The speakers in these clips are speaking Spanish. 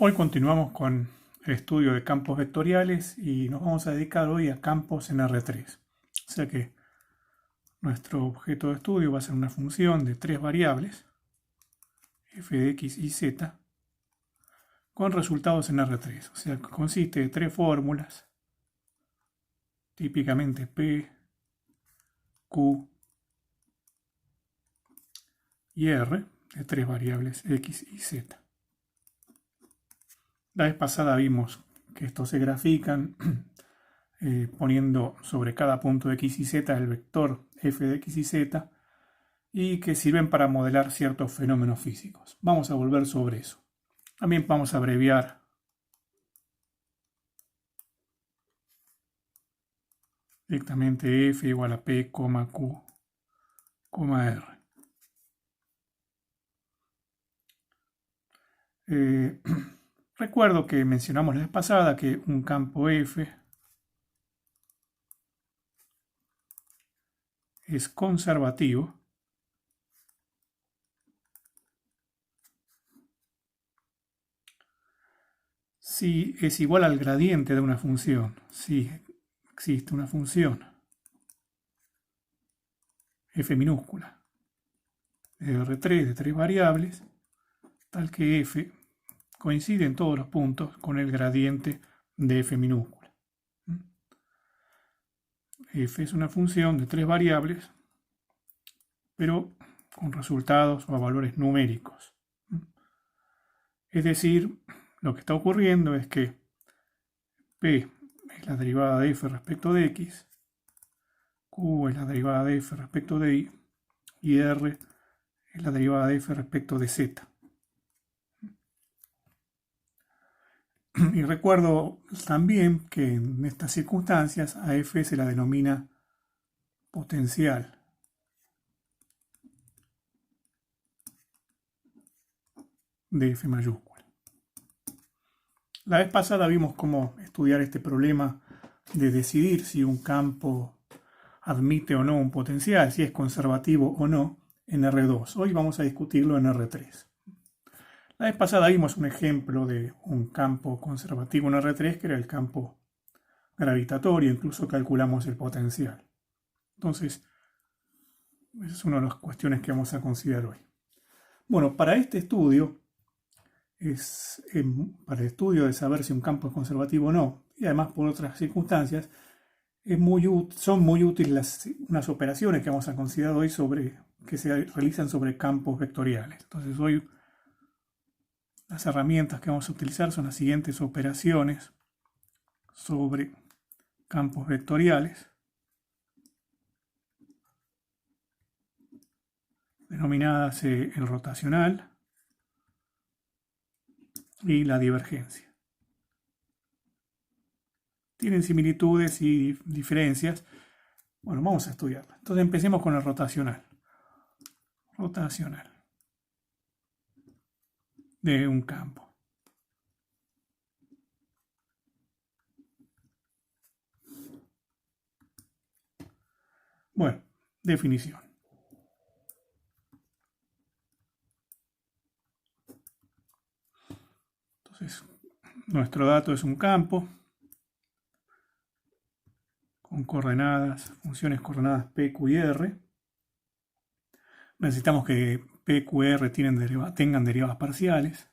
Hoy continuamos con el estudio de campos vectoriales y nos vamos a dedicar hoy a campos en R3. O sea que nuestro objeto de estudio va a ser una función de tres variables, f de x y z, con resultados en R3. O sea que consiste de tres fórmulas, típicamente P, Q y R, de tres variables x y z. La vez pasada vimos que estos se grafican poniendo sobre cada punto de x y z el vector f de x y z y que sirven para modelar ciertos fenómenos físicos. Vamos a volver sobre eso. También vamos a abreviar directamente f igual a p, q, r. Recuerdo que mencionamos la vez pasada que un campo f es conservativo si es igual al gradiente de una función. Si existe una función f minúscula de R3 de tres variables, tal que f coincide en todos los puntos con el gradiente de f minúscula. F es una función de tres variables, pero con resultados o valores numéricos. Es decir, lo que está ocurriendo es que P es la derivada de f respecto de x, Q es la derivada de f respecto de y R es la derivada de f respecto de z. Y recuerdo también que en estas circunstancias a f se la denomina potencial. De f mayúscula. La vez pasada vimos cómo estudiar este problema de decidir si un campo admite o no un potencial, si es conservativo o no en R2. Hoy vamos a discutirlo en R3. La vez pasada vimos un ejemplo de un campo conservativo en R3 que era el campo gravitatorio, incluso calculamos el potencial. Entonces, esa es una de las cuestiones que vamos a considerar hoy. Bueno, para este estudio, para el estudio de saber si un campo es conservativo o no, y además por otras circunstancias, son muy útiles unas operaciones que vamos a considerar hoy que se realizan sobre campos vectoriales. Entonces hoy las herramientas que vamos a utilizar son las siguientes operaciones sobre campos vectoriales, denominadas el rotacional y la divergencia. Tienen similitudes y diferencias. Bueno, vamos a estudiarla. Entonces empecemos con el rotacional. Rotacional de un campo. Bueno, definición. Entonces, nuestro dato es un campo con coordenadas, funciones coordenadas P, Q y R. Necesitamos que P, Q y R tengan derivadas parciales.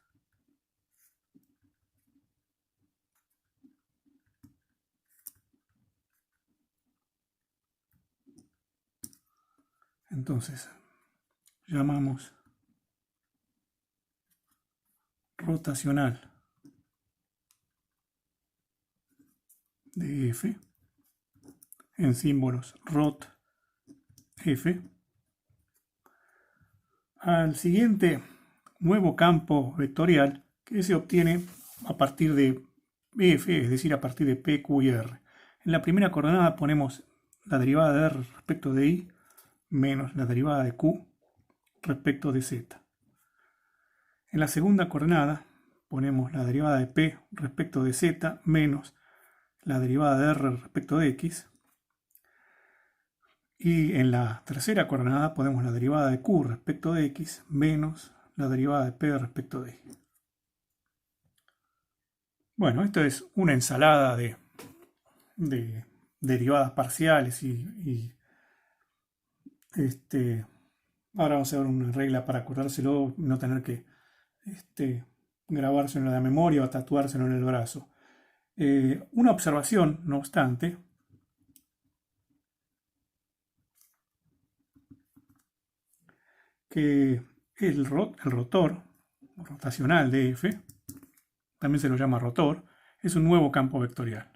Entonces, llamamos rotacional de f en símbolos rot f al siguiente nuevo campo vectorial que se obtiene a partir de f, es decir, a partir de p, q y r. En la primera coordenada ponemos la derivada de r respecto de y menos la derivada de q respecto de z. En la segunda coordenada ponemos la derivada de p respecto de z menos la derivada de r respecto de x. Y en la tercera coordenada ponemos la derivada de q respecto de x menos la derivada de p respecto de y. Bueno, esto es una ensalada de derivadas parciales ahora vamos a ver una regla para acordárselo, no tener que grabárselo en la memoria o tatuárselo en el brazo. Una observación, no obstante, que el rotor rotacional de F, también se lo llama rotor, es un nuevo campo vectorial.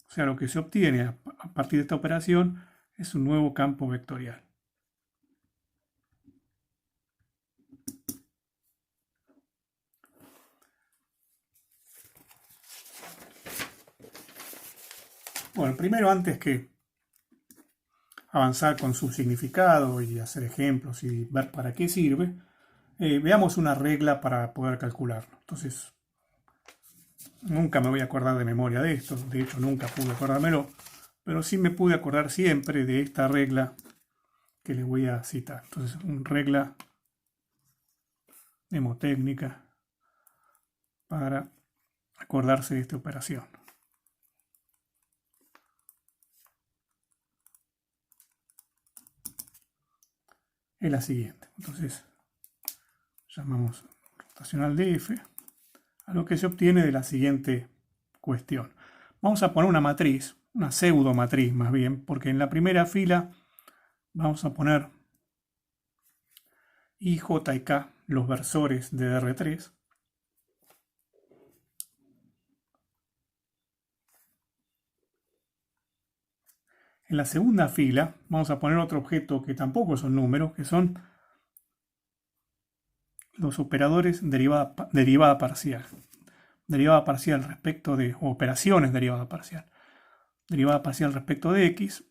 O sea, lo que se obtiene a partir de esta operación es un nuevo campo vectorial. Bueno, primero, antes que avanzar con su significado y hacer ejemplos y ver para qué sirve, veamos una regla para poder calcularlo. Entonces, nunca me voy a acordar de memoria de esto, de hecho nunca pude acordármelo, pero sí me pude acordar siempre de esta regla que les voy a citar. Entonces, una regla mnemotécnica para acordarse de esta operación. Es la siguiente. Entonces, llamamos rotacional de F a lo que se obtiene de la siguiente cuestión. Vamos a poner una matriz, una pseudo matriz más bien, porque en la primera fila vamos a poner I, J y K, los versores de R3. En la segunda fila vamos a poner otro objeto que tampoco son números, que son los operadores derivada parcial. Derivada parcial respecto de, o operaciones derivada parcial. Derivada parcial respecto de X,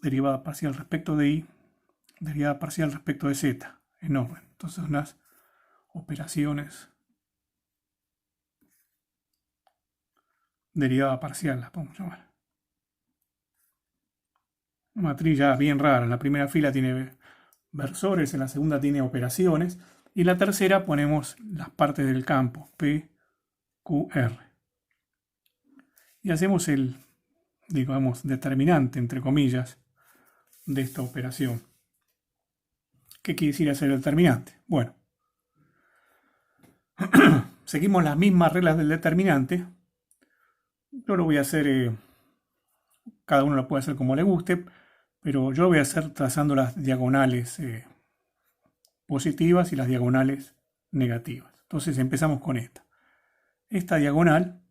derivada parcial respecto de Y, derivada parcial respecto de Z, en orden. Entonces las operaciones derivada parcial las podemos llamar. Una matriz ya bien rara. En la primera fila tiene versores, en la segunda tiene operaciones y en la tercera ponemos las partes del campo P, Q, R. Y hacemos el, digamos, determinante, entre comillas, de esta operación. ¿Qué quiere decir hacer el determinante? Bueno, seguimos las mismas reglas del determinante. Yo lo voy a hacer, cada uno lo puede hacer como le guste, pero yo lo voy a hacer trazando las diagonales positivas y las diagonales negativas. Entonces empezamos con esta. Esta diagonal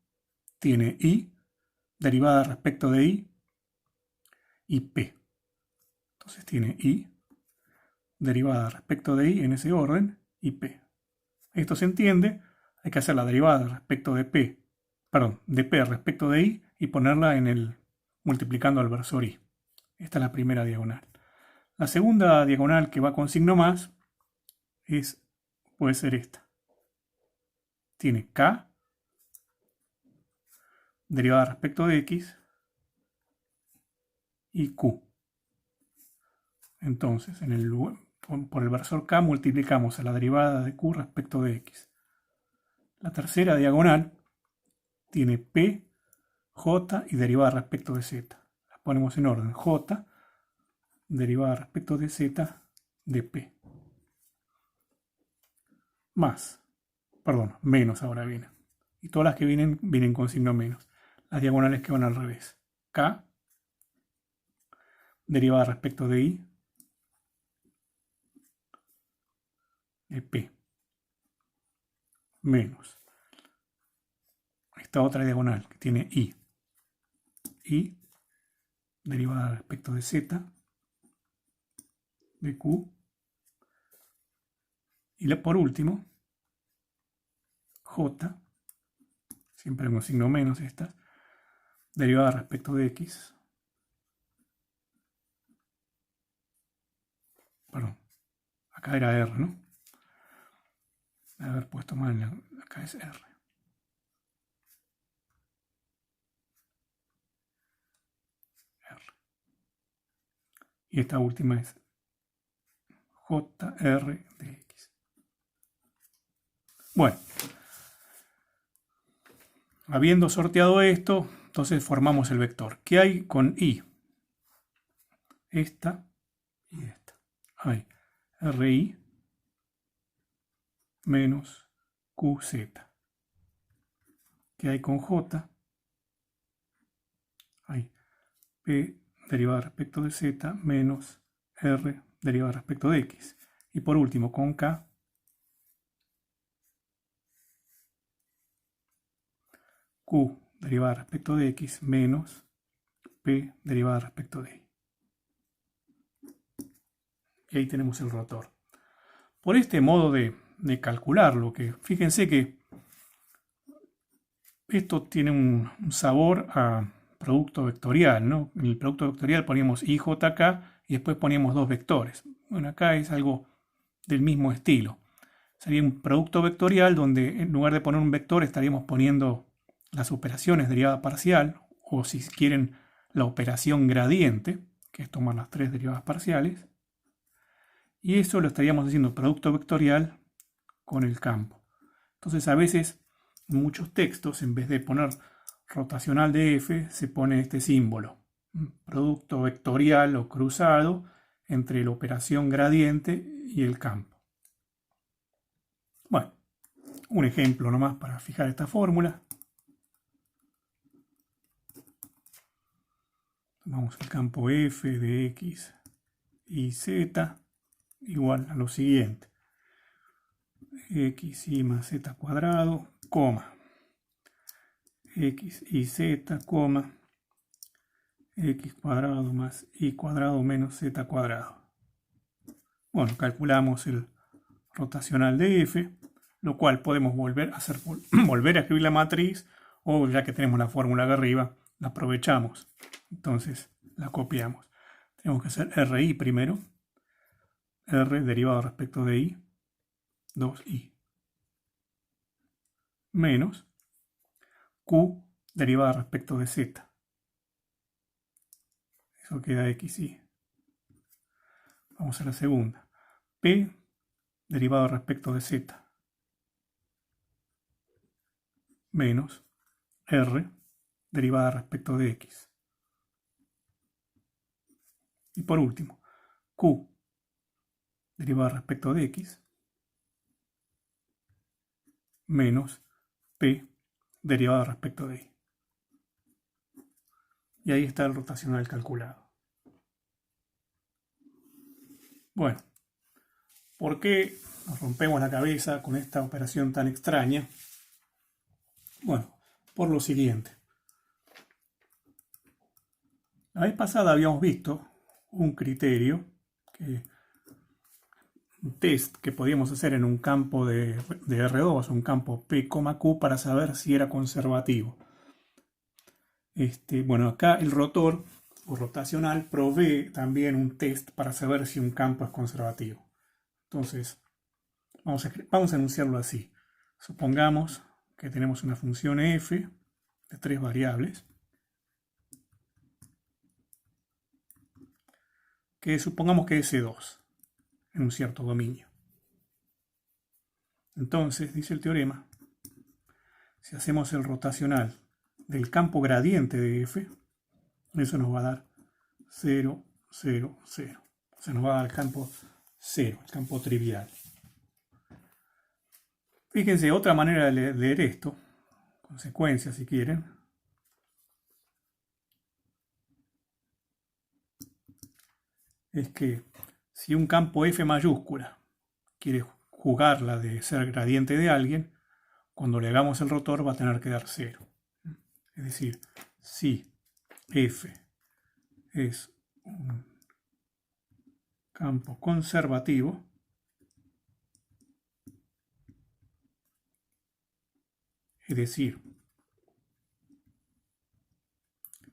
tiene I, derivada respecto de I, y P. Entonces tiene I, derivada respecto de I en ese orden, y P. Esto se entiende, hay que hacer la derivada respecto de P, perdón, de P respecto de I y ponerla en el multiplicando al versor I. Esta es la primera diagonal. La segunda diagonal que va con signo más puede ser esta. Tiene K, derivada respecto de X, y Q. Entonces, por el versor K multiplicamos a la derivada de Q respecto de X. La tercera diagonal tiene P, J y derivada respecto de Z. Las ponemos en orden. J, derivada respecto de Z, de P. Menos ahora viene. Y todas las que vienen con signo menos. Las diagonales que van al revés. K, derivada respecto de I, de P. Menos esta otra diagonal que tiene I. I, derivada respecto de Z, de Q. Y por último, J, siempre con signo menos estas, derivada respecto de X. Perdón, acá era R, ¿no? De haber puesto mal, acá es R. Y esta última es JR de X. Bueno, Habiendo sorteado esto, entonces formamos el vector. ¿Qué hay con I? Esta y esta. Hay RI menos QZ. ¿Qué hay con J? Hay P derivada respecto de Z menos R derivada respecto de X. Y por último, con K, Q derivada respecto de X menos P derivada respecto de Y. Y ahí tenemos el rotor. Por este modo de calcularlo, que fíjense que esto tiene un sabor a producto vectorial, ¿no? En el producto vectorial poníamos IJK y después poníamos dos vectores. Bueno, acá es algo del mismo estilo. Sería un producto vectorial donde en lugar de poner un vector estaríamos poniendo las operaciones derivada parcial, o si quieren la operación gradiente, que es tomar las tres derivadas parciales. Y eso lo estaríamos haciendo producto vectorial con el campo. Entonces a veces en muchos textos, en vez de poner rotacional de f, se pone este símbolo, producto vectorial o cruzado entre la operación gradiente y el campo. Bueno, un ejemplo nomás para fijar esta fórmula. Tomamos el campo f de x y z igual a lo siguiente. X y más z cuadrado, coma. X y z, coma. X cuadrado más y cuadrado menos z cuadrado. Bueno, calculamos el rotacional de f, lo cual podemos volver a escribir la matriz, o ya que tenemos la fórmula de arriba, la aprovechamos. Entonces la copiamos. Tenemos que hacer RI primero. R derivado respecto de I, 2I. Menos Q derivada respecto de Z. Eso queda XY. Vamos a la segunda. P derivado respecto de Z. Menos R derivada respecto de X. Y por último, Q derivada respecto de X. Menos P derivada respecto de Y. Y ahí está el rotacional calculado. Bueno, ¿por qué nos rompemos la cabeza con esta operación tan extraña? Bueno, por lo siguiente. La vez pasada habíamos visto un criterio, un test que podíamos hacer en un campo de R2, un campo P, Q, para saber si era conservativo. Bueno, acá el rotor o rotacional provee también un test para saber si un campo es conservativo. Entonces, vamos a enunciarlo así. Supongamos que tenemos una función f de tres variables, que supongamos que es S2 en un cierto dominio. Entonces, dice el teorema, si hacemos el rotacional del campo gradiente de f, eso nos va a dar 0, 0, 0. O sea, nos va a dar el campo 0, el campo trivial. Fíjense, otra manera de leer esto, consecuencia si quieren, es que si un campo f mayúscula quiere jugarla de ser gradiente de alguien, cuando le hagamos el rotor va a tener que dar 0. Es decir, si f es un campo conservativo, es decir,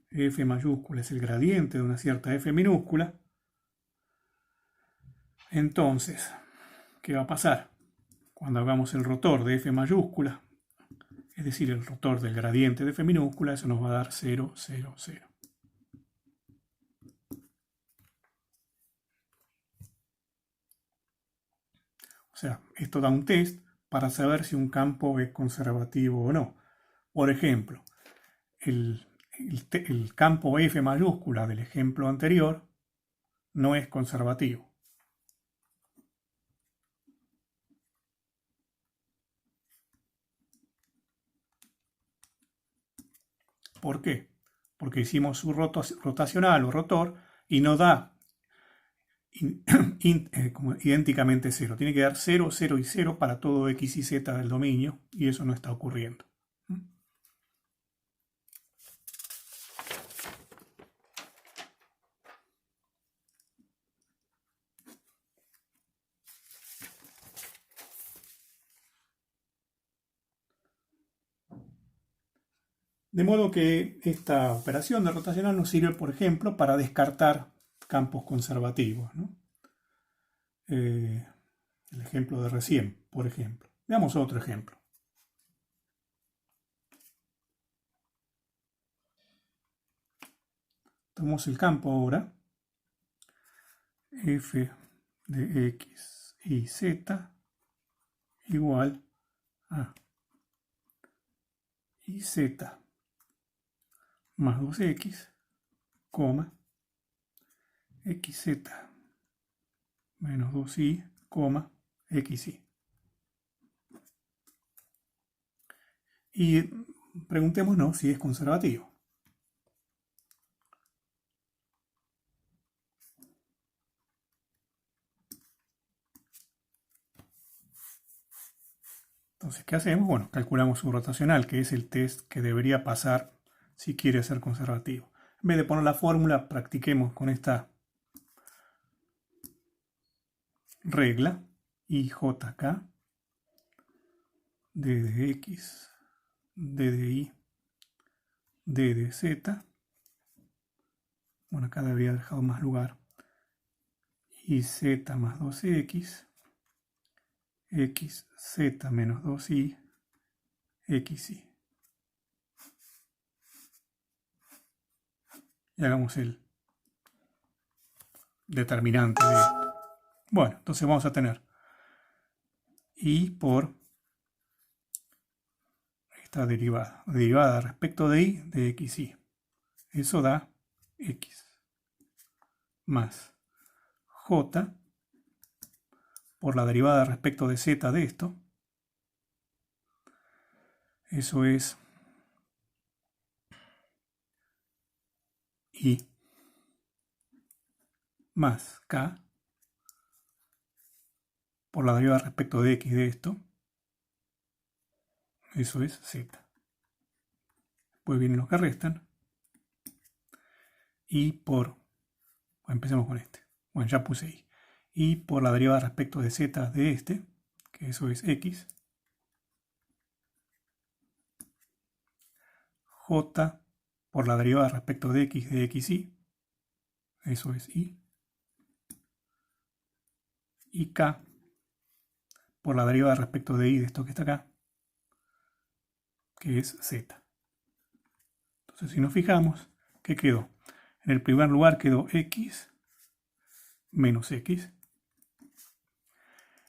f mayúscula es el gradiente de una cierta f minúscula, entonces, ¿qué va a pasar? Cuando hagamos el rotor de f mayúscula, es decir, el rotor del gradiente de f minúscula, eso nos va a dar 0, 0, 0. O sea, esto da un test para saber si un campo es conservativo o no. Por ejemplo, el campo F mayúscula del ejemplo anterior no es conservativo. ¿Por qué? Porque hicimos su rotacional o rotor y no da idénticamente 0. Tiene que dar 0, 0 y 0 para todo x y z del dominio, y eso no está ocurriendo. De modo que esta operación de rotacional nos sirve, por ejemplo, para descartar campos conservativos, ¿no? El ejemplo de recién, por ejemplo. Veamos otro ejemplo. Tomamos el campo ahora, f de x y z igual a y z más 2x, xz menos 2y, xy. Y preguntémonos si es conservativo. Entonces, ¿qué hacemos? Bueno, calculamos su rotacional, que es el test que debería pasar si quiere ser conservativo. En vez de poner la fórmula, practiquemos con esta regla IJK, D de X, D de Y, D de Z. Bueno, acá debería haber dejado más lugar. Y Z más 2X, XZ menos 2Y, XY. Y hagamos el determinante de esto. Bueno, entonces vamos a tener y por esta derivada respecto de y de xy. Eso da x más j por la derivada respecto de z de esto. Eso es y más k por la derivada respecto de x de esto. Eso es z. Después vienen los que restan. Y por... Bueno, empecemos con este. Bueno, ya puse y. Y por la derivada respecto de z de este, que eso es x. J por la derivada respecto de x de xy. Eso es y. Y k por la derivada respecto de y de esto que está acá, que es z. Entonces, si nos fijamos, ¿qué quedó? En el primer lugar quedó x menos x.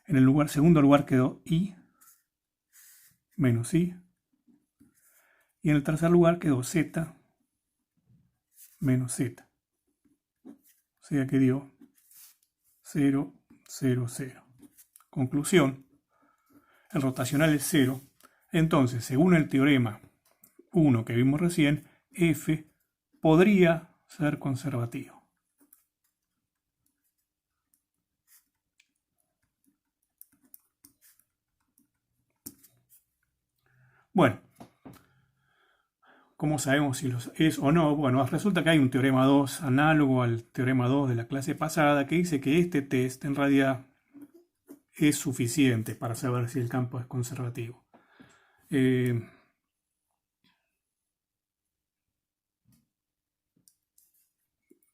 En el segundo lugar quedó y menos y. Y en el tercer lugar quedó z menos z. O sea que dio 0, 0, 0. Conclusión, el rotacional es 0. Entonces, según el teorema 1 que vimos recién, f podría ser conservativo. Bueno, ¿cómo sabemos si los es o no? Bueno, resulta que hay un teorema 2 análogo al teorema 2 de la clase pasada que dice que este test en realidad es suficiente para saber si el campo es conservativo.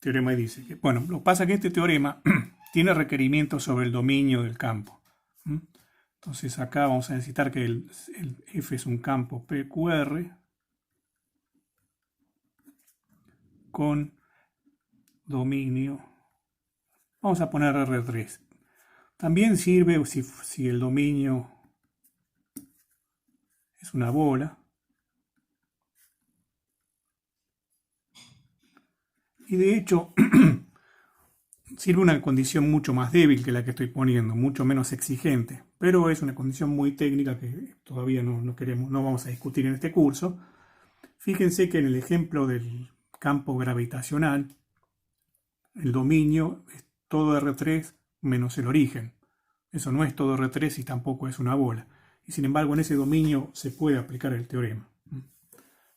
Teorema dice que, bueno, lo que pasa es que este teorema tiene requerimientos sobre el dominio del campo. Entonces acá vamos a necesitar que el F es un campo PQR con dominio. Vamos a poner R3. También sirve si el dominio es una bola. Y de hecho, sirve una condición mucho más débil que la que estoy poniendo, mucho menos exigente, pero es una condición muy técnica que todavía no vamos a discutir en este curso. Fíjense que en el ejemplo del campo gravitacional, el dominio es todo R3 menos el origen. Eso no es todo R3 y tampoco es una bola. Y sin embargo, en ese dominio se puede aplicar el teorema.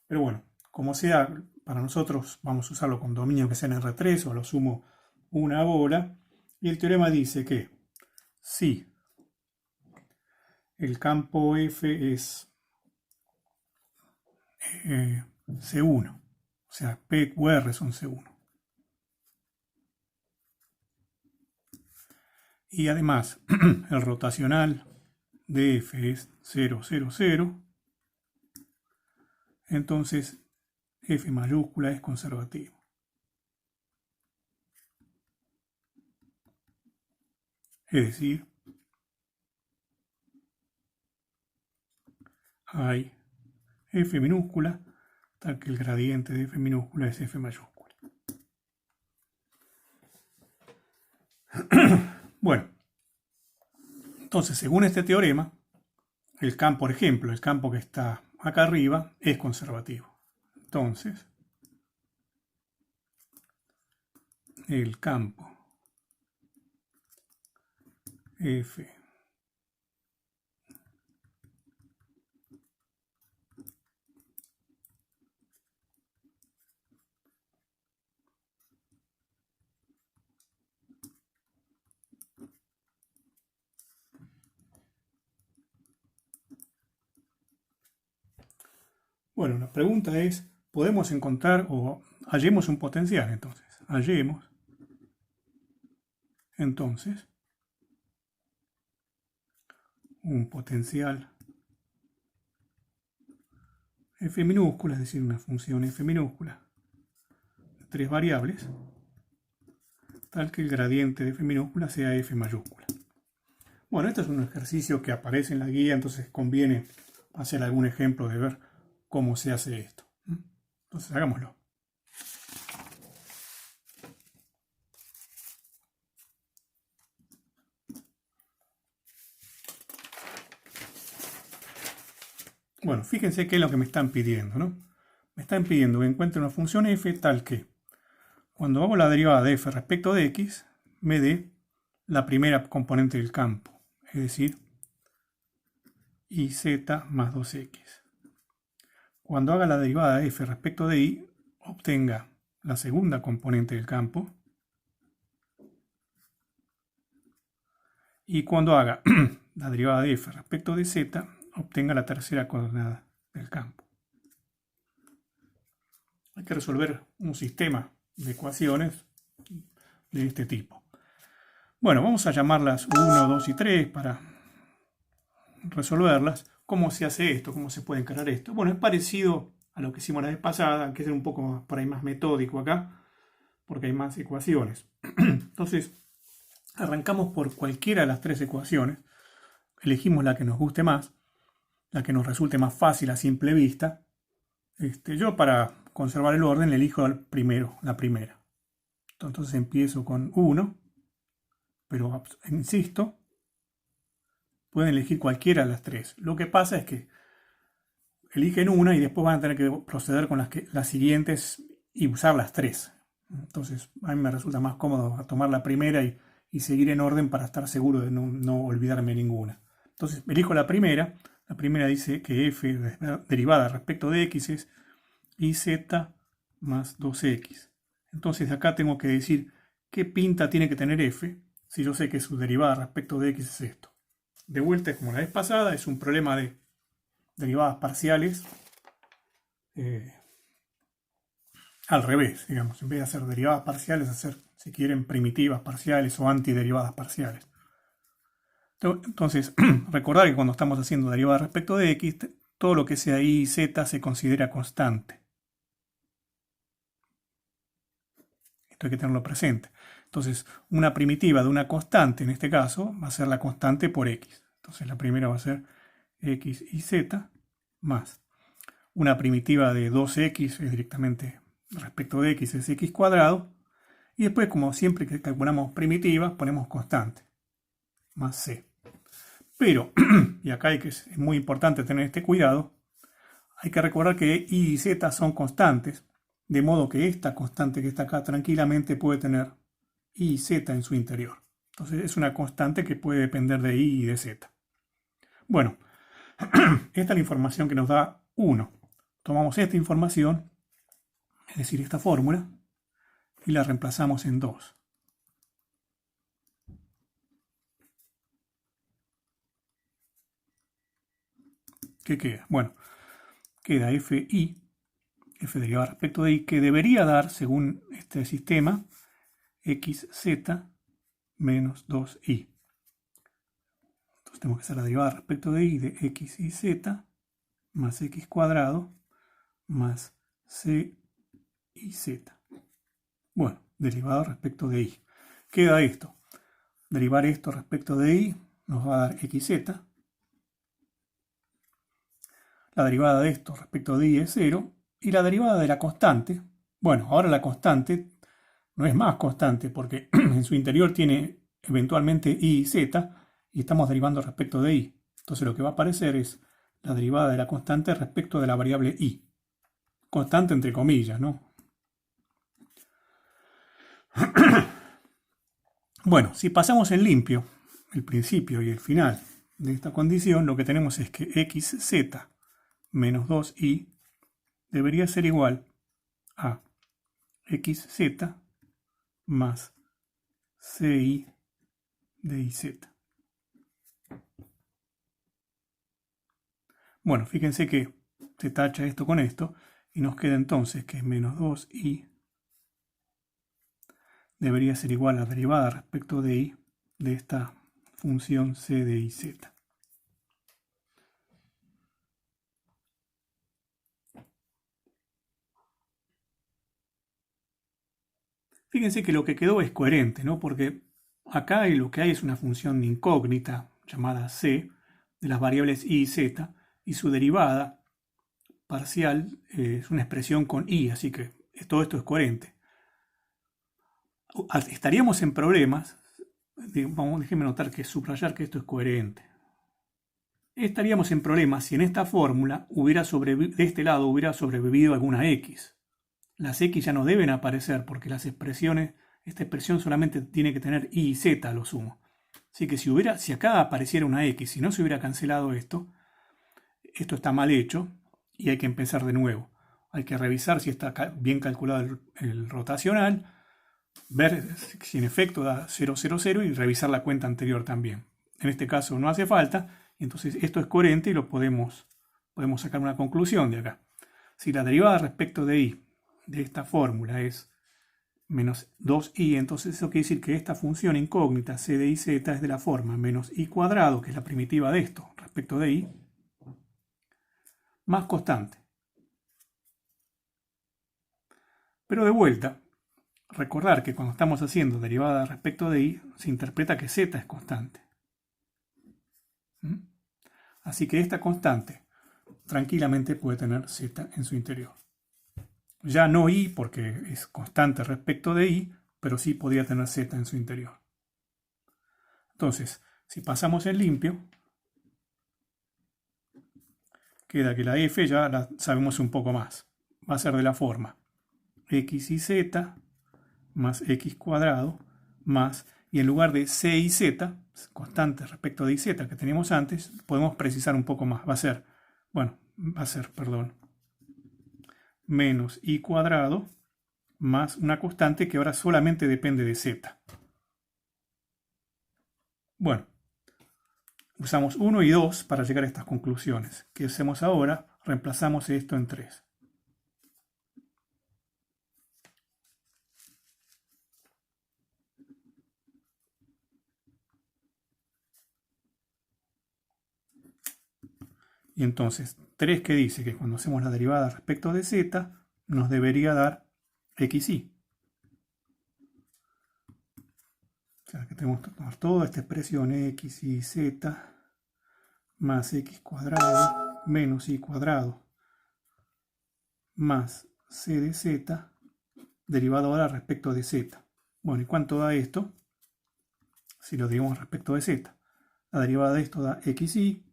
Pero bueno, como sea, para nosotros vamos a usarlo con dominio que sea en R3 o a lo sumo una bola. Y el teorema dice que si el campo F es C1, o sea, P u R son C1. Y además, el rotacional de F es 0, 0, 0. Entonces, F mayúscula es conservativo. Es decir, hay F minúscula, tal que el gradiente de F minúscula es F mayúscula. Bueno, entonces, según este teorema, el campo, por ejemplo, el campo que está acá arriba es conservativo. Entonces, el campo F Bueno, la pregunta es, ¿podemos encontrar o hallemos un potencial entonces? Hallemos entonces un potencial f minúscula, es decir, una función f minúscula de 3 variables, tal que el gradiente de f minúscula sea f mayúscula. Bueno, este es un ejercicio que aparece en la guía, entonces conviene hacer algún ejemplo de ver cómo se hace esto. Entonces hagámoslo. Bueno, fíjense qué es lo que me están pidiendo, ¿no? Me están pidiendo que encuentre una función f tal que cuando hago la derivada de f respecto de x, me dé la primera componente del campo, es decir, iz más 2x. Cuando haga la derivada de f respecto de y, obtenga la segunda componente del campo. Y cuando haga la derivada de f respecto de z, obtenga la tercera coordenada del campo. Hay que resolver un sistema de ecuaciones de este tipo. Bueno, vamos a llamarlas 1, 2 y 3 para resolverlas. ¿Cómo se hace esto? ¿Cómo se puede encarar esto? Bueno, es parecido a lo que hicimos la vez pasada, hay que ser un poco por ahí más metódico acá, porque hay más ecuaciones. Entonces, arrancamos por cualquiera de las 3 ecuaciones, elegimos la que nos guste más, la que nos resulte más fácil a simple vista. Yo para conservar el orden elijo la primera. Entonces empiezo con 1, pero insisto, pueden elegir cualquiera de las 3. Lo que pasa es que eligen una y después van a tener que proceder con las siguientes y usar las 3. Entonces a mí me resulta más cómodo tomar la primera y seguir en orden para estar seguro de no olvidarme ninguna. Entonces elijo la primera. La primera dice que f derivada respecto de x es iz más 2x. Entonces de acá tengo que decir qué pinta tiene que tener f si yo sé que su derivada respecto de x es esto. De vuelta, como la vez pasada, es un problema de derivadas parciales al revés, digamos. En vez de hacer derivadas parciales, hacer, si quieren, primitivas parciales o antiderivadas parciales. Entonces, recordar que cuando estamos haciendo derivada respecto de x, todo lo que sea y z se considera constante. Esto hay que tenerlo presente. Entonces, una primitiva de una constante, en este caso, va a ser la constante por x. Entonces, la primera va a ser x y z más. Una primitiva de 2x es directamente respecto de x es x cuadrado. Y después, como siempre que calculamos primitivas, ponemos constante, más c. Pero, y acá es muy importante tener este cuidado, hay que recordar que y y z son constantes, de modo que esta constante que está acá tranquilamente puede tener y y z en su interior. Entonces es una constante que puede depender de y de z. Bueno, esta es la información que nos da 1. Tomamos esta información, es decir, esta fórmula, y la reemplazamos en 2. ¿Qué queda? Bueno, queda fi, f derivada respecto de y, que debería dar, según este sistema, xz menos 2i. Entonces tenemos que hacer la derivada respecto de y de x y z más x cuadrado más c y z. Bueno, derivado respecto de y. Queda esto. Derivar esto respecto de y nos va a dar xz. La derivada de esto respecto de y es 0. Y la derivada de la constante, bueno, ahora la constante no es más constante porque en su interior tiene eventualmente y y z y estamos derivando respecto de y. Entonces lo que va a aparecer es la derivada de la constante respecto de la variable y. Constante entre comillas, ¿no? Bueno, si pasamos en limpio el principio y el final de esta condición, lo que tenemos es que xz menos 2i debería ser igual a xz más ci de iz. Bueno, fíjense que se tacha esto con esto y nos queda entonces que menos 2i debería ser igual a la derivada respecto de y de esta función c de iz. Fíjense que lo que quedó es coherente, ¿no? Porque acá lo que hay es una función incógnita llamada c de las variables y y z y su derivada parcial es una expresión con y, así que todo esto es coherente. Estaríamos en problemas, déjenme notar que subrayar que esto es coherente. Estaríamos en problemas si en esta fórmula de este lado hubiera sobrevivido alguna x. Las x ya no deben aparecer porque esta expresión solamente tiene que tener y y z a lo sumo. Así que si acá apareciera una x y no se hubiera cancelado esto está mal hecho y hay que empezar de nuevo. Hay que revisar si está bien calculado el rotacional, ver si en efecto da 0, 0, 0 y revisar la cuenta anterior también. En este caso no hace falta, entonces esto es coherente y lo podemos sacar una conclusión de acá. Si la derivada respecto de y de esta fórmula es menos 2i, entonces eso quiere decir que esta función incógnita c de iz es de la forma menos i cuadrado, que es la primitiva de esto, respecto de y, más constante. Pero de vuelta, recordar que cuando estamos haciendo derivada respecto de y, se interpreta que z es constante. Así que esta constante tranquilamente puede tener z en su interior. Ya no y porque es constante respecto de y, pero sí podría tener z en su interior. Entonces, si pasamos en limpio, queda que la f ya la sabemos un poco más. Va a ser de la forma x y z más x cuadrado más, y en lugar de c y z, constante respecto de iz que teníamos antes, podemos precisar un poco más. Va a ser, menos i cuadrado más una constante que ahora solamente depende de z. Bueno, usamos 1 y 2 para llegar a estas conclusiones. ¿Qué hacemos ahora? Reemplazamos esto en 3. Y entonces, 3 que dice que cuando hacemos la derivada respecto de z, nos debería dar xy. O sea, que tenemos que tomar toda esta expresión x y z más x cuadrado menos y cuadrado más c de z derivado ahora respecto de z. Bueno, ¿y cuánto da esto? Si lo derivamos respecto de z. La derivada de esto da xy.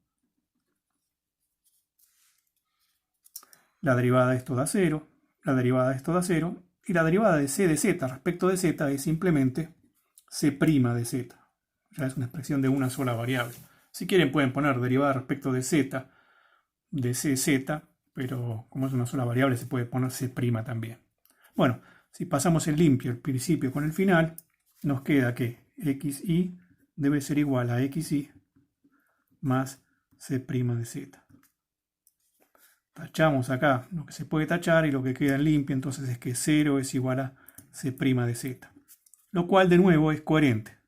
La derivada de esto da 0. La derivada de esto da 0. Y la derivada de c de z respecto de z es simplemente c' de z. Ya es una expresión de una sola variable. Si quieren pueden poner derivada respecto de z de cz, pero como es una sola variable se puede poner c' también. Bueno, si pasamos en limpio el principio con el final, nos queda que xy debe ser igual a xy más c' de z. Tachamos acá lo que se puede tachar y lo que queda en limpio entonces es que 0 es igual a c' de z. Lo cual de nuevo es coherente.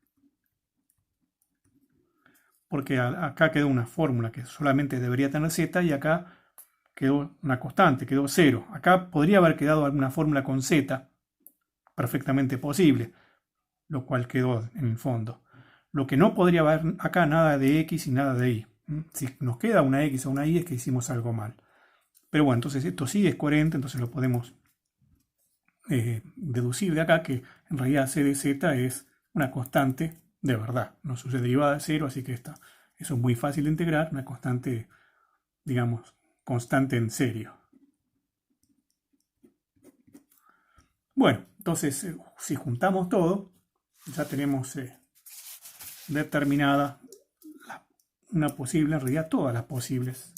Porque acá quedó una fórmula que solamente debería tener z y acá quedó una constante, quedó 0. Acá podría haber quedado alguna fórmula con z, perfectamente posible, lo cual quedó en el fondo. Lo que no podría haber acá nada de x y nada de y. Si nos queda una x o una y es que hicimos algo mal. Pero bueno, entonces esto sí es coherente, entonces lo podemos deducir de acá que en realidad c de z es una constante de verdad, no su derivada de 0, así que eso es muy fácil de integrar, una constante, digamos, constante en serio. Bueno, entonces si juntamos todo, ya tenemos determinada una posible, en realidad todos los posibles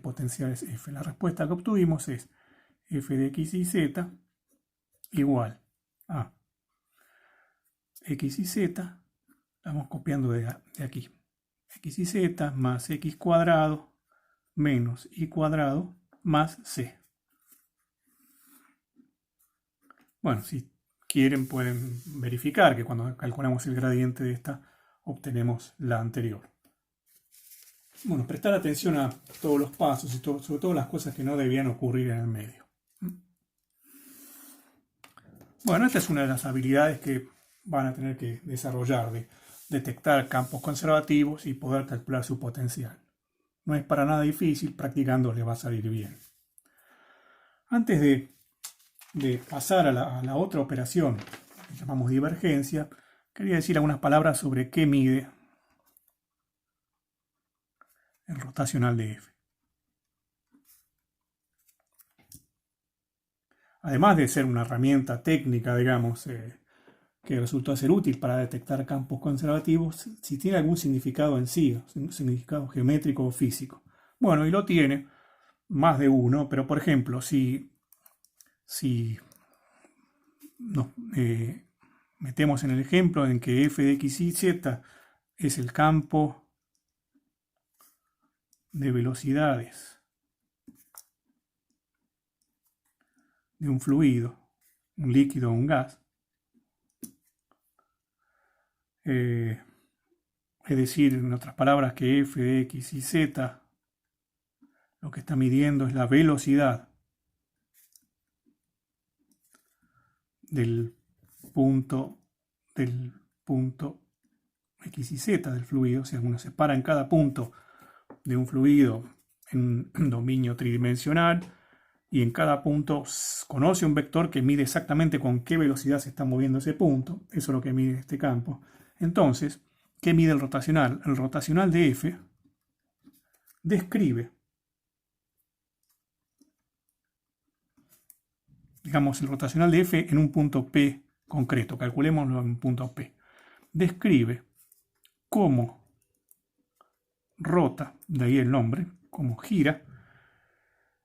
potenciales f. La respuesta que obtuvimos es f de x y z igual a x y z, estamos copiando de aquí, x y z más x cuadrado menos y cuadrado más c. Bueno, si quieren pueden verificar que cuando calculamos el gradiente de esta obtenemos la anterior. Bueno, prestar atención a todos los pasos y sobre todo las cosas que no debían ocurrir en el medio. Bueno, esta es una de las habilidades que van a tener que desarrollar, de detectar campos conservativos y poder calcular su potencial. No es para nada difícil, practicando les va a salir bien. Antes de pasar a la otra operación que llamamos divergencia, quería decir algunas palabras sobre qué mide el rotacional de f. Además de ser una herramienta técnica, digamos, que resultó ser útil para detectar campos conservativos, si tiene algún significado en sí, un significado geométrico o físico. Bueno, y lo tiene, más de uno, pero por ejemplo, si nos metemos en el ejemplo en que f de x y z es el campo de velocidades de un fluido, un líquido o un gas, es decir, en otras palabras, que f de x y z lo que está midiendo es la velocidad del punto x y z del fluido. O sea, uno separa en cada punto de un fluido en un dominio tridimensional y en cada punto conoce un vector que mide exactamente con qué velocidad se está moviendo ese punto. Eso es lo que mide este campo. Entonces, ¿qué mide el rotacional? El rotacional de f describe, digamos, el rotacional de f en un punto P concreto, calculémoslo en un punto P, describe cómo rota, de ahí el nombre, cómo gira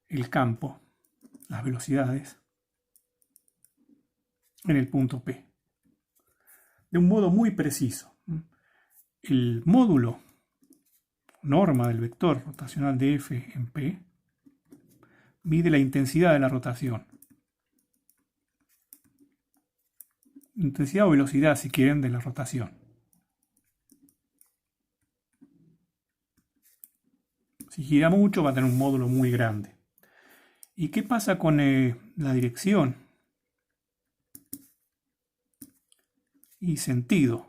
el campo, las velocidades, en el punto P, de un modo muy preciso. El módulo norma del vector rotacional de f en P mide la intensidad de la rotación. Intensidad o velocidad, si quieren, de la rotación. Si gira mucho va a tener un módulo muy grande. ¿Y qué pasa con la dirección y sentido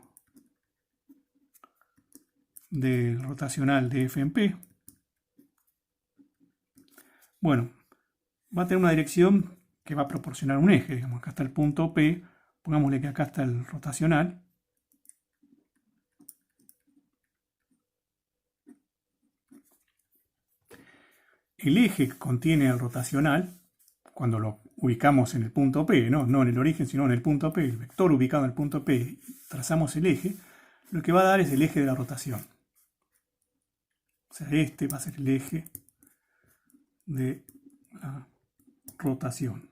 del rotacional de f en P? Bueno, va a tener una dirección que va a proporcionar un eje. Digamos, acá está el punto P, pongámosle que acá está el rotacional. El eje que contiene el rotacional, cuando lo ubicamos en el punto P, no en el origen, sino en el punto P, el vector ubicado en el punto P, trazamos el eje, lo que va a dar es el eje de la rotación. O sea, este va a ser el eje de la rotación.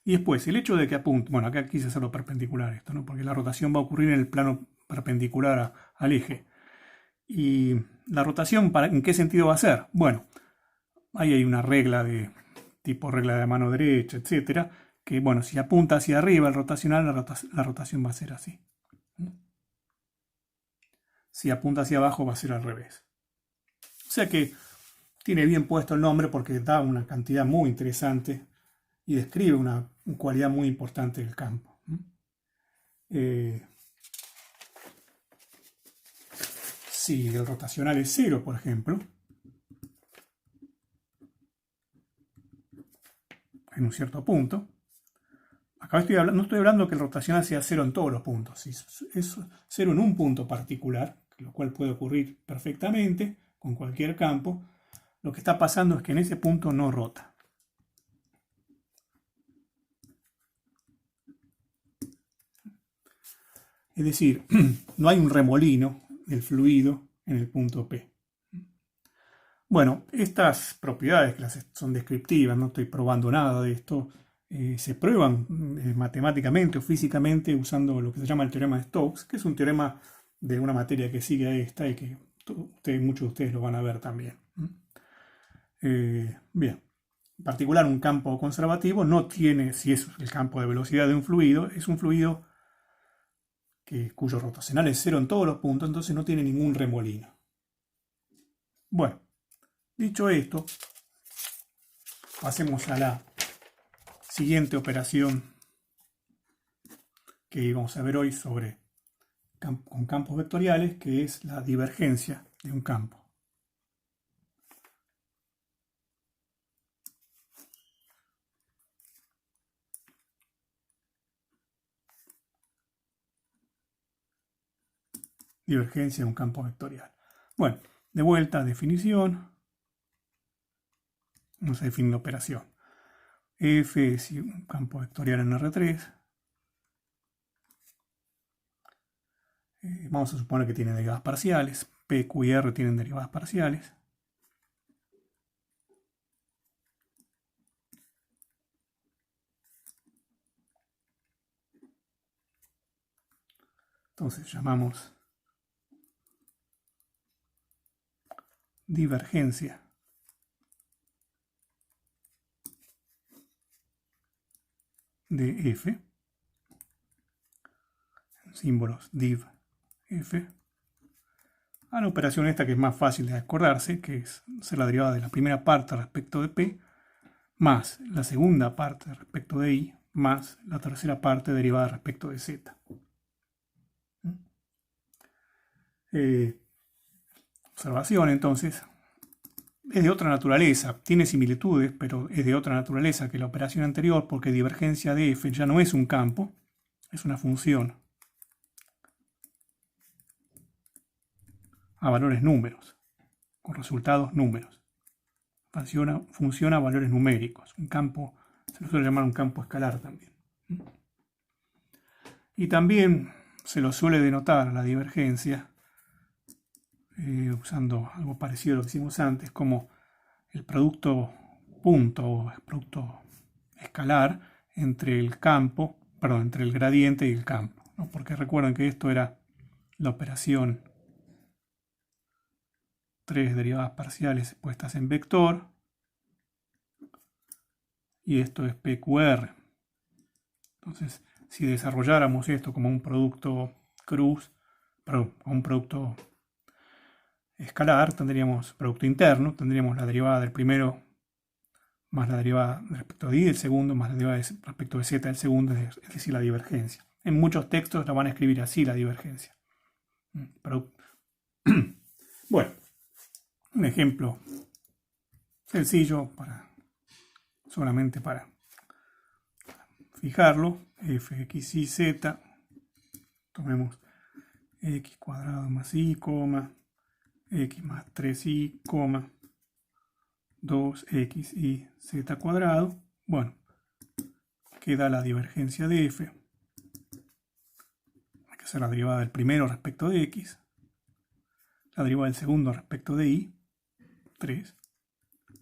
Y después, el hecho de que apunte, bueno, acá quise hacerlo perpendicular esto, ¿no? Porque la rotación va a ocurrir en el plano perpendicular al eje. Y la rotación, ¿en qué sentido va a ser? Bueno, ahí hay una regla de tipo regla de mano derecha, etcétera, que bueno, si apunta hacia arriba el rotacional, la rotación va a ser así. Si apunta hacia abajo va a ser al revés. O sea que tiene bien puesto el nombre porque da una cantidad muy interesante y describe una cualidad muy importante del campo. Si el rotacional es 0, por ejemplo, en un cierto punto, acá no estoy hablando que el rotacional sea 0 en todos los puntos, si es 0 en un punto particular, lo cual puede ocurrir perfectamente con cualquier campo, lo que está pasando es que en ese punto no rota. Es decir, no hay un remolino del fluido en el punto P. Bueno, estas propiedades que son descriptivas, no estoy probando nada de esto, se prueban matemáticamente o físicamente usando lo que se llama el teorema de Stokes, que es un teorema de una materia que sigue a esta y que muchos de ustedes lo van a ver también. Bien, en particular un campo conservativo no tiene, si es el campo de velocidad de un fluido, es un fluido cuyo rotacional es 0 en todos los puntos, entonces no tiene ningún remolino. Bueno, dicho esto, pasemos a la siguiente operación que vamos a ver hoy con campos vectoriales, que es la divergencia de un campo. Divergencia de un campo vectorial. Bueno, de vuelta a definición. Vamos a definir la operación. F es un campo vectorial en R3. Vamos a suponer que tiene derivadas parciales. P, Q y R tienen derivadas parciales. Entonces llamamos divergencia de F, símbolos div F, a la operación esta que es más fácil de acordarse, que es hacer la derivada de la primera parte respecto de P, más la segunda parte respecto de I, más la tercera parte derivada respecto de Z. Observación entonces, es de otra naturaleza, tiene similitudes, pero es de otra naturaleza que la operación anterior, porque divergencia de F ya no es un campo, es una función a valores números, con resultados números. Funciona a valores numéricos. Un campo, se lo suele llamar un campo escalar también. Y también se lo suele denotar la divergencia, usando algo parecido a lo que hicimos antes, como el producto punto o el producto escalar entre el campo, perdón, entre el gradiente y el campo, ¿no? Porque recuerden que esto era la operación 3 derivadas parciales puestas en vector, y esto es PQR. Entonces, si desarrolláramos esto como un producto cruz, perdón, un producto escalar, tendríamos producto interno, tendríamos la derivada del primero más la derivada respecto de I del segundo, más la derivada respecto de Z del segundo, es decir, la divergencia. En muchos textos la van a escribir así, la divergencia. Bueno, un ejemplo sencillo para solamente para fijarlo, f de x y z, tomemos x cuadrado más y, x más 3y, 2xy z cuadrado. Bueno, queda la divergencia de f. Hay que hacer la derivada del primero respecto de x, la derivada del segundo respecto de y, 3,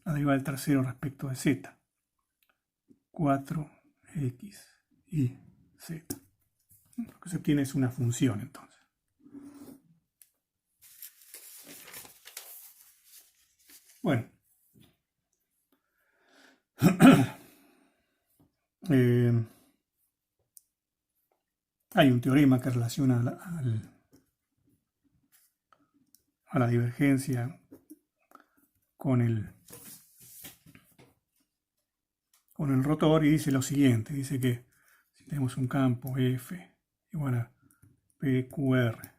la derivada del tercero respecto de z, 4x y z. Lo que se obtiene es una función entonces. Bueno. Hay un teorema que relaciona a la divergencia con el rotor y dice lo siguiente. Dice que si tenemos un campo F igual a PQR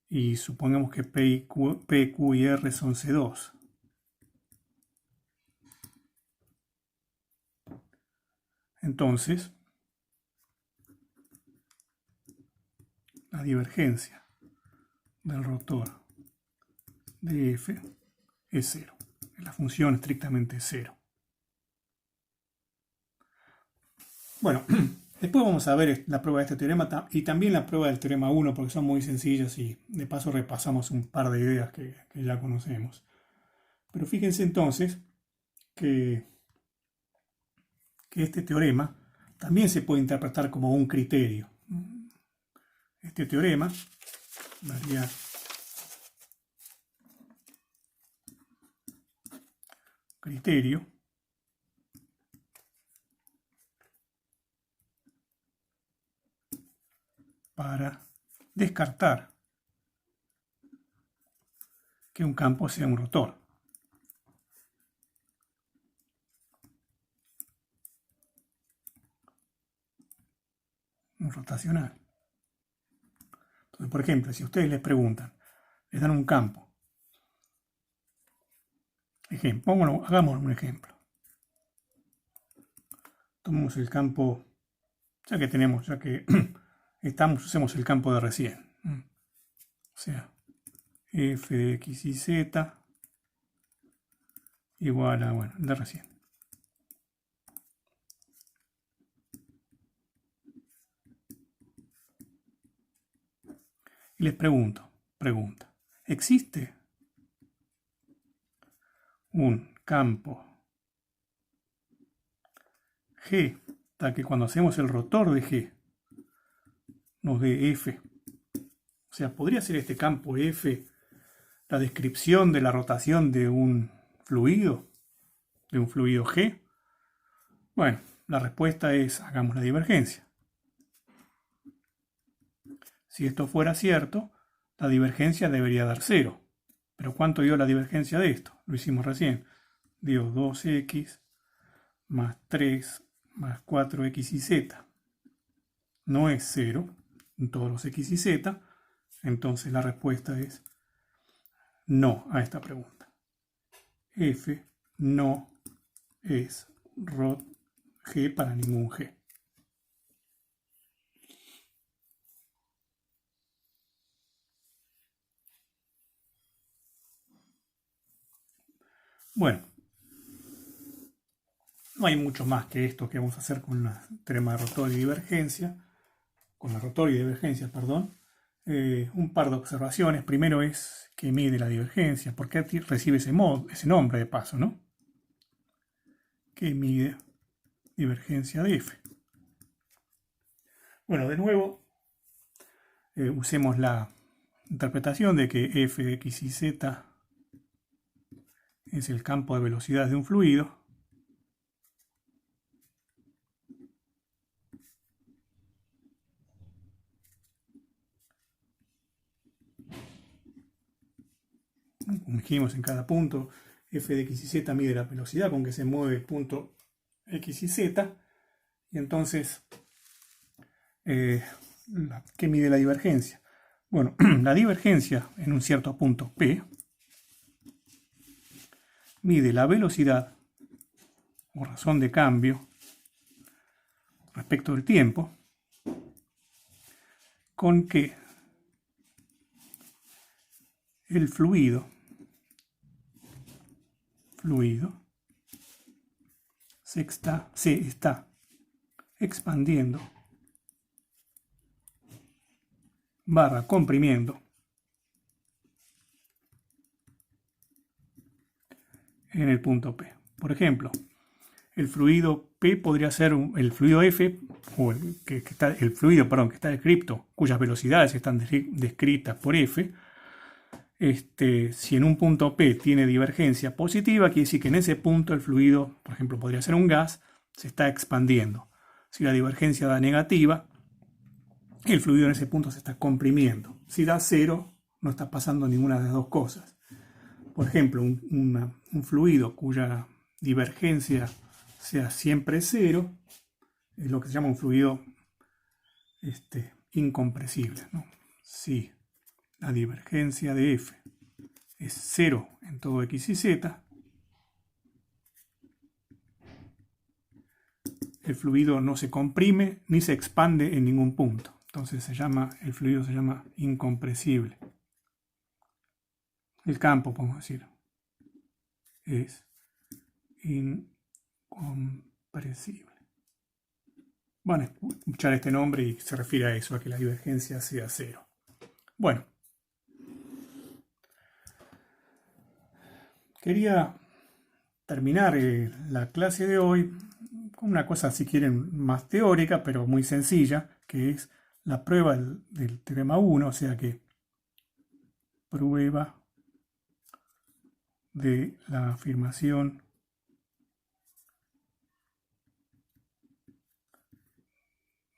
y supongamos que P, Q y R son C2, entonces la divergencia del rotor de F es 0. La función estrictamente 0. Bueno, después vamos a ver la prueba de este teorema y también la prueba del teorema 1 porque son muy sencillas y de paso repasamos un par de ideas que ya conocemos. Pero fíjense entonces que este teorema también se puede interpretar como un criterio. Este teorema daría criterio para descartar que un campo sea un rotor. Un rotacional. Entonces, por ejemplo, si ustedes les preguntan, les dan un campo. Hagamos un ejemplo. Tomemos el campo, ya que usemos el campo de recién. O sea, f de x y z igual a, bueno, el de recién. Y les pregunta, ¿existe un campo G para que cuando hacemos el rotor de G nos dé F? O sea, ¿podría ser este campo F la descripción de la rotación de un fluido G? Bueno, la respuesta es, hagamos la divergencia. Si esto fuera cierto, la divergencia debería dar 0. Pero ¿cuánto dio la divergencia de esto? Lo hicimos recién. Dio 2x más 3 más 4x y z. No es 0 en todos los x y z. Entonces la respuesta es no a esta pregunta. F no es rot G para ningún G. Bueno, no hay mucho más que esto que vamos a hacer con la teorema de rotor y divergencia. Con la rotor y divergencia, perdón. Un par de observaciones. Primero es que mide la divergencia. ¿Por qué recibe ese nombre de paso, no? Que mide divergencia de F. Bueno, de nuevo, usemos la interpretación de que f de x y z es el campo de velocidad de un fluido. Como dijimos en cada punto, f de x y z mide la velocidad con que se mueve el punto x y z. Y entonces, ¿qué mide la divergencia? Bueno, la divergencia en un cierto punto P mide la velocidad o razón de cambio respecto del tiempo con que el fluido se está expandiendo / comprimiendo en el punto P. Por ejemplo, el fluido P podría ser el fluido F, o el fluido que está descrito, cuyas velocidades están descritas por F. Si en un punto P tiene divergencia positiva, quiere decir que en ese punto el fluido, por ejemplo, podría ser un gas, se está expandiendo. Si la divergencia da negativa, el fluido en ese punto se está comprimiendo. Si da cero, no está pasando ninguna de las dos cosas. Por ejemplo, un fluido cuya divergencia sea siempre cero, es lo que se llama un fluido incompresible, ¿no? Si la divergencia de F es cero en todo X y Z, el fluido no se comprime ni se expande en ningún punto. Entonces el fluido se llama incompresible. El campo, podemos decir, es incompresible. Van a escuchar este nombre y se refiere a eso, a que la divergencia sea cero. Bueno, quería terminar la clase de hoy con una cosa, si quieren, más teórica, pero muy sencilla, que es la prueba del teorema 1, o sea que prueba de la afirmación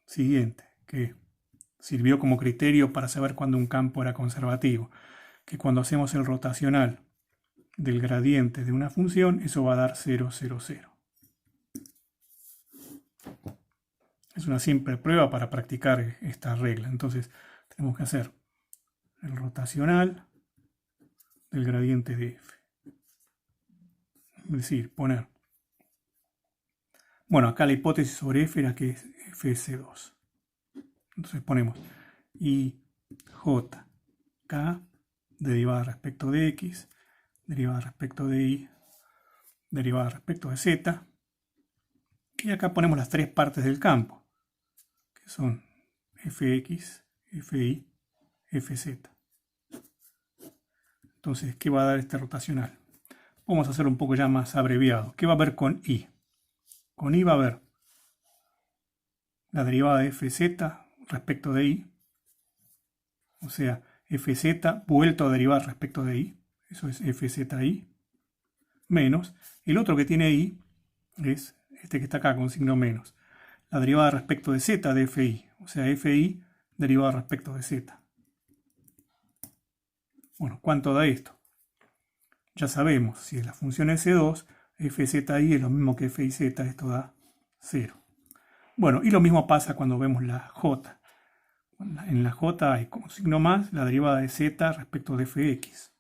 siguiente, que sirvió como criterio para saber cuándo un campo era conservativo, que cuando hacemos el rotacional del gradiente de una función, eso va a dar 0, 0, 0. Es una simple prueba para practicar esta regla. Entonces tenemos que hacer el rotacional del gradiente de f. Es decir, poner... Bueno, acá la hipótesis sobre f era que f es C2. Entonces ponemos I, J, K, derivada respecto de x, derivada respecto de y, derivada respecto de z. Y acá ponemos las tres partes del campo, que son fx, fi, fz. Entonces, ¿qué va a dar este rotacional? Vamos a hacer un poco ya más abreviado. ¿Qué va a haber con i? Con i va a haber la derivada de fz respecto de i, o sea, fz vuelto a derivar respecto de i, eso es fzi, menos el otro que tiene i es este que está acá con signo menos, la derivada respecto de z de fi, o sea, fi derivada respecto de z. Bueno, ¿cuánto da esto? Ya sabemos, si la función es C2, fzi es lo mismo que fiz, esto da 0. Bueno, y lo mismo pasa cuando vemos la j. En la j hay como signo más la derivada de z respecto de fx.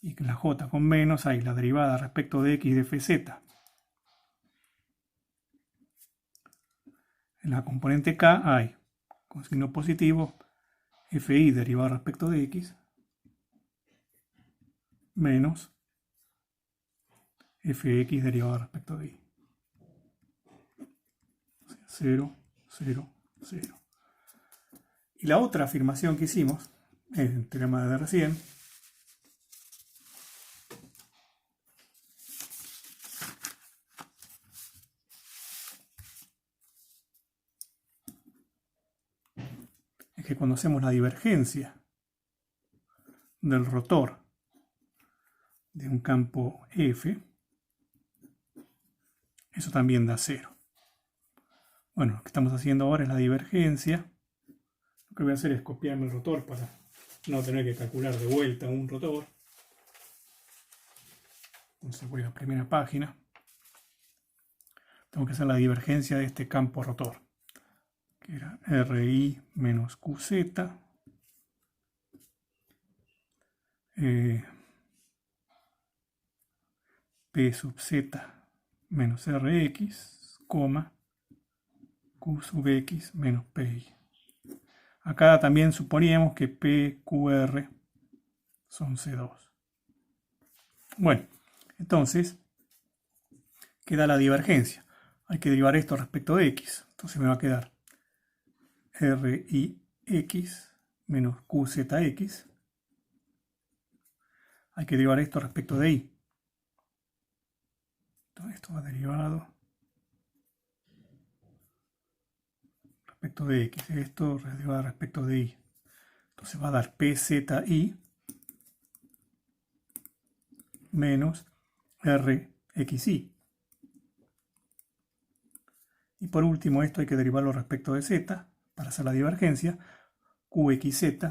Y en la j con menos hay la derivada respecto de x de fz. En la componente k hay, con signo positivo, fi derivada respecto de x menos fx derivada respecto de y. 0, 0, 0. Y la otra afirmación que hicimos, el teorema de recién, es que cuando hacemos la divergencia del rotor de un campo F, eso también da 0. Bueno, lo que estamos haciendo ahora es la divergencia. Lo que voy a hacer es copiarme el rotor para no tener que calcular de vuelta un rotor. Entonces voy a la primera página. Tengo que hacer la divergencia de este campo rotor, que era RI menos QZ P sub z menos Rx, coma, Q sub X menos PI. Acá también suponíamos que P, QR son C2. Bueno, entonces queda la divergencia. Hay que derivar esto respecto de X. Entonces me va a quedar RIX menos QZX. Hay que derivar esto respecto de Y. Entonces esto va derivado respecto de X. Esto derivado respecto de Y. Entonces va a dar PZI menos RXY. Y por último, esto hay que derivarlo respecto de Z para hacer la divergencia. QXZ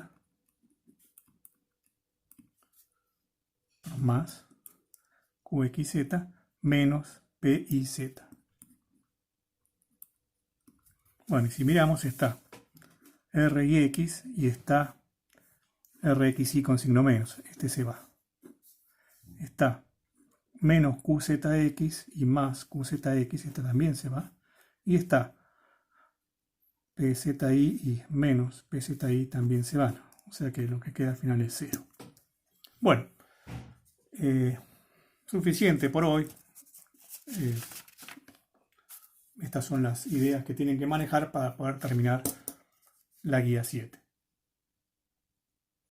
más QXZ menos PIZ. Bueno, y si miramos está RIX y está RXY con signo menos. Este se va. Está menos QZX y más QZX. Este también se va. Y está PZI y menos PZI también se van. O sea que lo que queda al final es 0. Bueno, suficiente por hoy. Estas son las ideas que tienen que manejar para poder terminar la guía 7.